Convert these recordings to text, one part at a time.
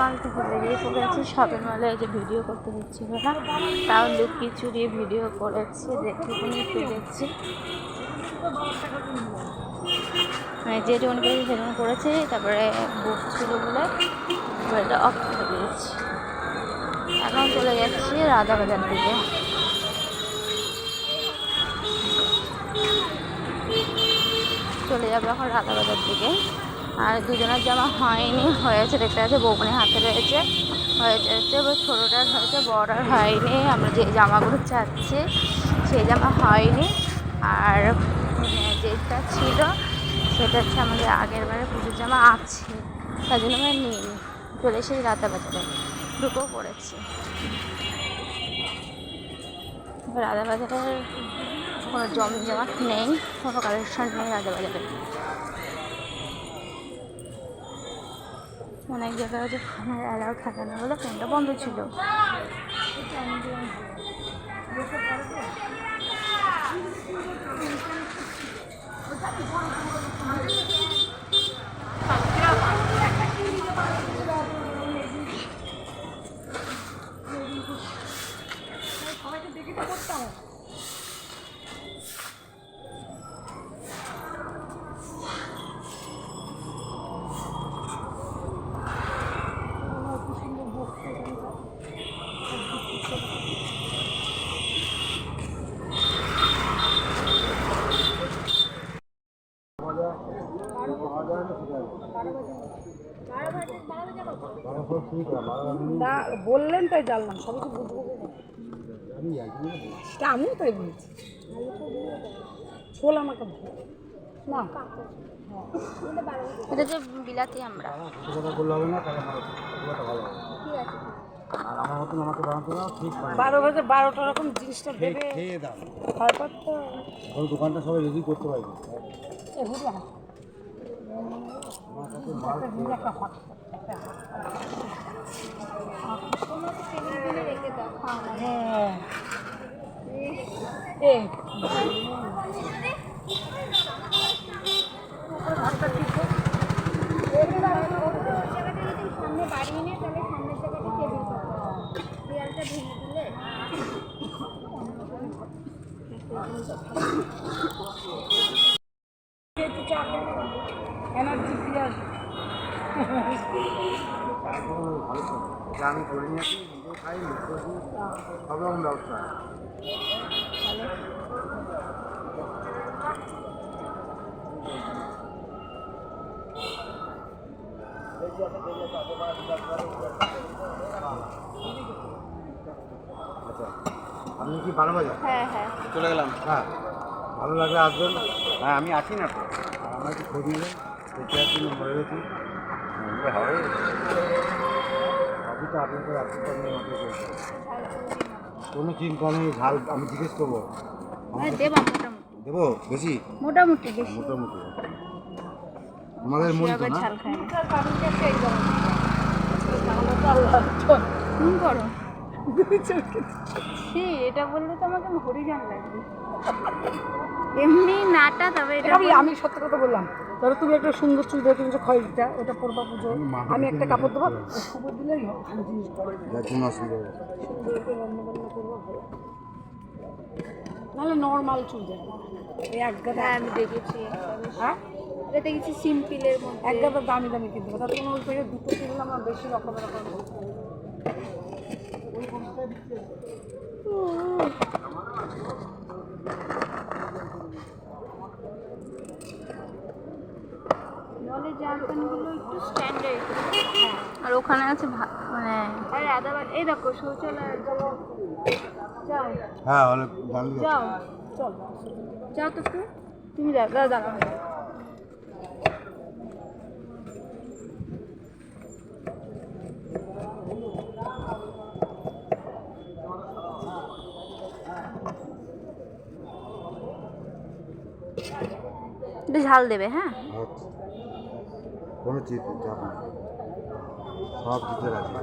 মাল থেকে বেরিয়ে পড়েছি। শপিং মলে যে ভিডিও করতে দিচ্ছিল না, তাও লুকিয়ে চুরিয়ে ভিডিও করেছি, দেখে পেরেছি। মানে যেটুকুনি পেরেছি সেটুকুনি করেছি। তারপরে বুক ছিল বলে মোবাইলটা অফ করে দিয়েছি। এখন চলে যাচ্ছি রাজাবাজার দিকে। চলে যাবো এখন রাজাবাজার দিকে। আর দুজনের জামা হয়নি, হয়েছে দেখতে আছে বৌমনি হাতে রয়েছে, হয়েছে এবার ছোটোটার হয়েছে, বড়টার হয়নি। আমরা যে জামাগুলো চাচ্ছি সেই জামা হয়নি। আর যেটা ছিল সেটা হচ্ছে আমাদের আগের বারে পুজোর জামা আছে, তার জন্য আমরা নিইনি। চলে এসেছি রাজাবাজারে, ঢুকেও পড়েছি। রাজাবাজারের কোনো জমজমাট নেই, কোনো কালেকশন নেই রাজাবাজারে। অনেক জায়গায় যে ফোনের অ্যালাউ থাকে না বলে ফোনটা বন্ধ ছিল। না বললেন তাই জানলাম, সবই তো বুঝবো সেটা আমিও তাই বলছি। ছোলা আমাকে না এটা যে বিলাতি আমরা বললে হবে না, তাহলে ভালো হবে। 12 বাজে 12টা রকম জিনিসটা ভেবে খেয়ে দাও, তারপর তো দোকানটা সবাই রেডি করতে পারবে। সামনে বাড়ি নিয়ে তাহলে সামনের জায়গাটা টেবিল দেয়ালটা ভেঙে দিলে এনার্জি ফিরে আসবে। আমি করে নিয়ে আসি, নিজেও খাই, সব রকম ব্যবস্থা। আচ্ছা, আপনি কি 12 বাজার? হ্যাঁ হ্যাঁ চলে গেলাম। হ্যাঁ, ভালো লাগলে আসবেন। হ্যাঁ, আমি আছি না তো, আমার একটু খোঁজ নেবেন, দেখে আসি, নম্বর রেখেছি হবে। সবই তো আপনাদের আপনার নিয়ে আমাকে বলতে হবে। কোনো চিন্তা নেই, ঝাল আমি জিজ্ঞেস করবো। দেবা মোটামুটি দেবো বেশি? মোটামুটি বেশি, মোটামুটি আমাদের মনে তো না। ঝাল খায় না। করো এটা বললে তো আমাকে হরিজান লাগবে এমনি নাটা। তবে এটা আমি সত্য কথা বললাম, ধরো তুমি একটা সুন্দর চুল ধরে তুমি যে খয়েরিটা ওটা পরবা পুজো, আমি একটা কাপড় দেবো, খবর দিলেই ভালো জিনিস পাবো, নাহলে নর্মাল চুল দেবো। এই এক গাদা আমি দেখেছি, হ্যাঁ এটা দেখেছি সিম্পলের মধ্যে এক গাদা দামি দামি কিনতে হবে, তাতে কোনো ওই থেকে দুটো কিনলাম আর বেশি রকমের রকম। নলেজ জার্পানগুলো একটু স্ট্যান্ডার্ড। আর ওখানে আছে মানে আরে আদাবার এই দেখো শৌচালয়। যাও হ্যাঁ, অনেক জানলি। যাও চল যাও তো তুমি যাও দাঁড়াও। একটু ঝাল দেবে। হ্যাঁ, কোনো চিজ চাপ না, সব দিতে রাজি।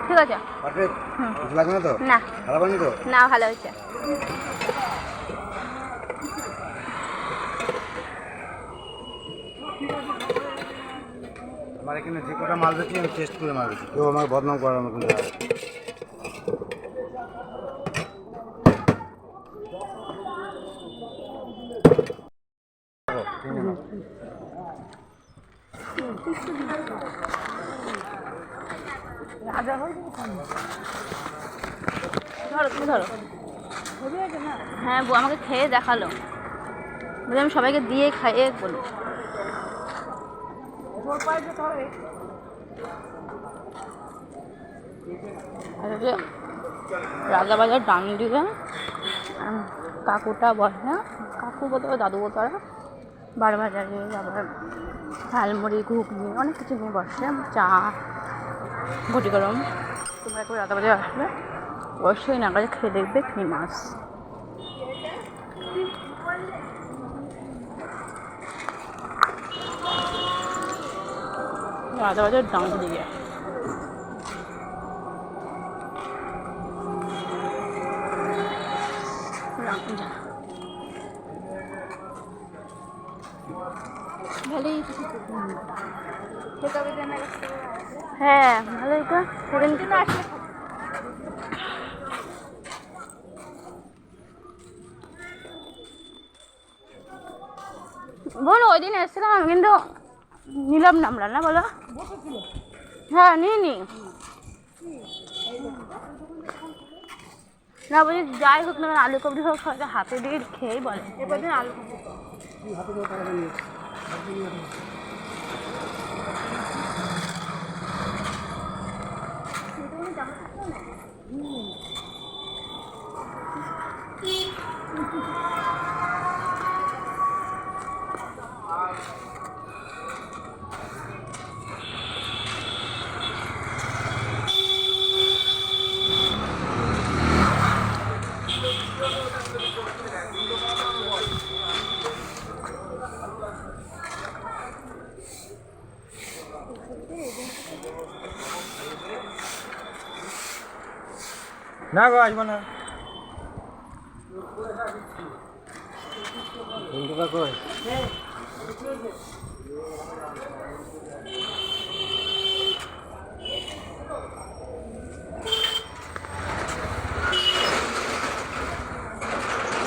ঠিক আছে। পারফেক্ট, কিছু লাগবে না তো? না খারাপ হয়নি তো? না, ভালো হয়েছে। আমার এখানে যে কটা মাল বেশি আমি টেস্ট করে মাল বেশি, কেউ আমাকে বদনাম করার মতন জায়গা নেই। রাজা হয়ে যাবে ধরো, তুমি ধরো। হ্যাঁ, বউ আমাকে খেয়ে দেখালো, বলে আমি সবাইকে দিয়ে খাইয়ে বলি। জোর পায়ে যেতে হবে। আর ওই যে রাজাবাজার ডান দিকে কাকুটা বসে, কাকু বলতে হবে, দাদু বলতে পারে, বারবাজারে আবার ঝালমুড়ি, ঘুগনি, অনেক কিছু নিয়ে বসে, চা, ঘটি গরম। তোমরা একটু রাজাবাজারে আসবে, অবশ্যই না কাছে খেয়ে দেখবে, ফেমাস। রাজাবাজার ডান দিকে। ভালোই, হ্যাঁ ভালোই তো, সেদিন কিন্তু আসলে বলো, ওই দিন এসেছিলাম আমি, কিন্তু নিলাম না আমরা, না বলো? হ্যাঁ, নিই না, বলছি যাই হোক না, আলু কবরি হোক, সবাইকে হাতে দিয়ে খেয়েই বলে। এবার দিন আলু হাতে করে টাকা নিয়ে না গো, আসবো না। কই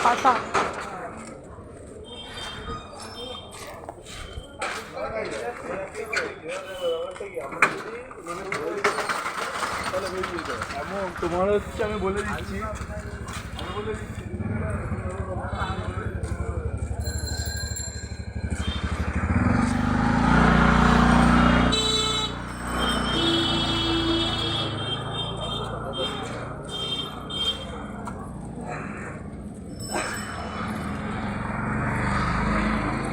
কথা তোমার হচ্ছে, আমি বলে দিচ্ছি,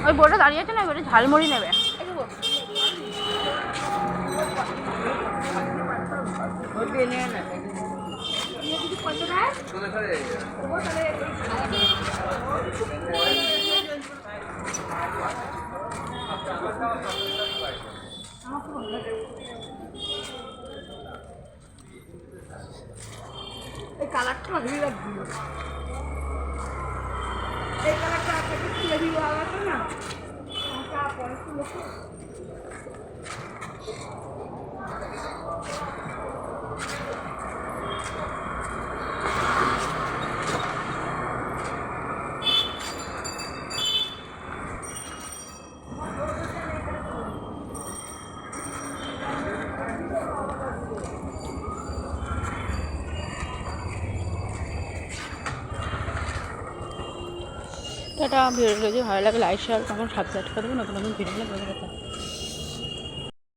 ওই বোর্ডে দাঁড়িয়ে আছে না, এবারে ঝালমুড়ি নেবে। কালারটা হেভি লাগবে। এই কালারটা আপনাকে তুলে দিব আলাদা না, পরে তুলে টাটা। ভিডিওটা যদি ভালো লাগে লাইক শেয়ার কমেন্ট সাবস্ক্রাইব করে দেবেন। নতুন নতুন ভিডিও নিয়ে কথা